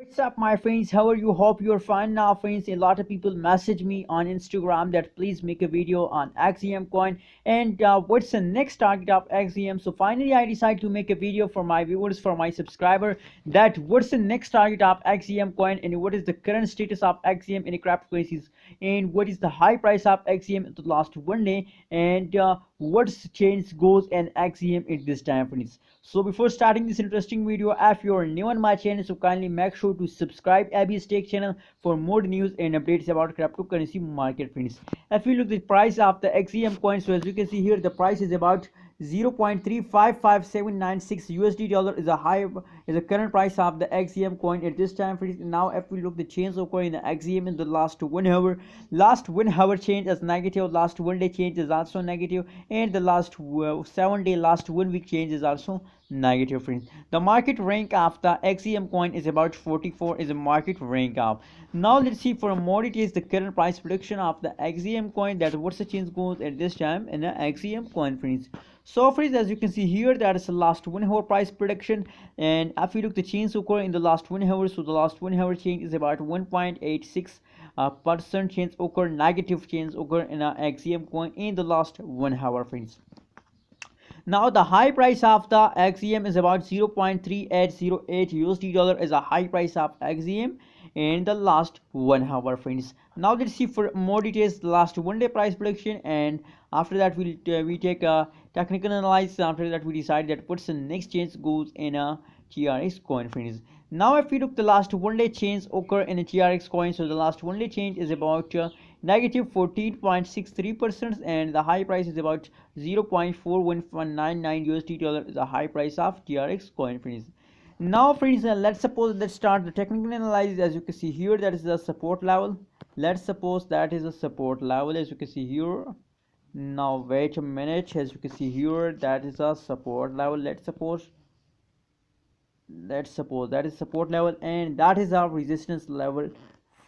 What's up, my friends? How are you? Hope you're fine now, friends. A lot of people message me on Instagram that please make a video on XEM coin and what's the next target of XEM. So finally I decided to make a video for my viewers, for my subscriber, that what's the next target of XEM coin and what is the current status of XEM in cryptocurrencies, and what is the high price of XEM in the last 1 day, and what's change goes in XEM at this time, friends. So before starting this interesting video, if you are new on my channel, so kindly make sure to subscribe Abby's Tech channel for more news and updates about cryptocurrency market, friends. If you look at the price of the XEM coin, so as you can see here, the price is about 0.355796 USD dollar is a current price of the XEM coin at this time, friends. Now if we look the change occur in the XEM in the last 1 hour, change is negative, last 1 day change is also negative, and the last 7 day, last 1 week change is also negative, friends. The market rank of the XEM coin is about 44 is a market rank of. Now let's see for more details the current price prediction of the XEM coin, that what's the change goes at this time in the XEM coin, friends. So friends, as you can see here, that is the last 1 hour price prediction, and if you look the change occur in the last 1 hour, so the last 1 hour change is about 1.86 percent change occur, negative change occur in a XEM coin in the last 1 hour, friends. Now the high price of the XEM is about 0.3808 USD dollar is a high price of XEM in the last 1 hour, friends. Now let's see for more details the last 1 day price prediction, and after that we take a technical analysis. After that we decide that what's the next change goes in a TRX coin, friends. Now if we look the last 1 day change occur in a TRX coin, so the last 1 day change is about negative 14.63%, and the high price is about 0.41199 USD dollar is a high price of TRX coin, friends. Now friends, let's start the technical analysis. As you can see here, that is the support level. Let's suppose that is a support level, as you can see here. Now wait a minute, as you can see here, that is a support level. Let's suppose that is support level, and that is our resistance level.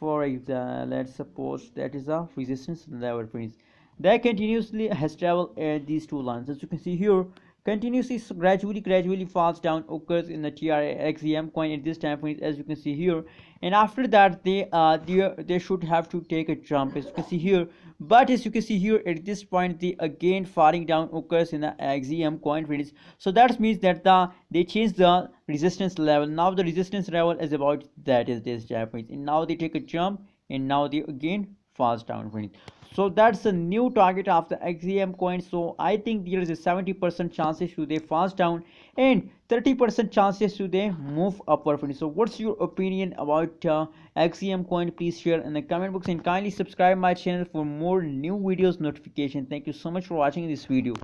For example, let's suppose that is a resistance level, friends. That continuously has traveled at these two lines, as you can see here. Continuously gradually falls down occurs in the TRXEM coin at this time, friends, as you can see here. And after that they should have to take a jump, as you can see here. But as you can see here, at this point they again falling down occurs in the XEM coin, friends. So that means that they change the resistance level. Now the resistance level is about that is this time, friends, and now they take a jump, and now they again falls down, friends. So that's a new target of the XEM coin. So I think there is a 70% chances to they fast down and 30% chances to they move upward, friends. So what's your opinion about XEM coin? Please share in the comment box, and kindly subscribe my channel for more new videos notification. Thank you so much for watching this video.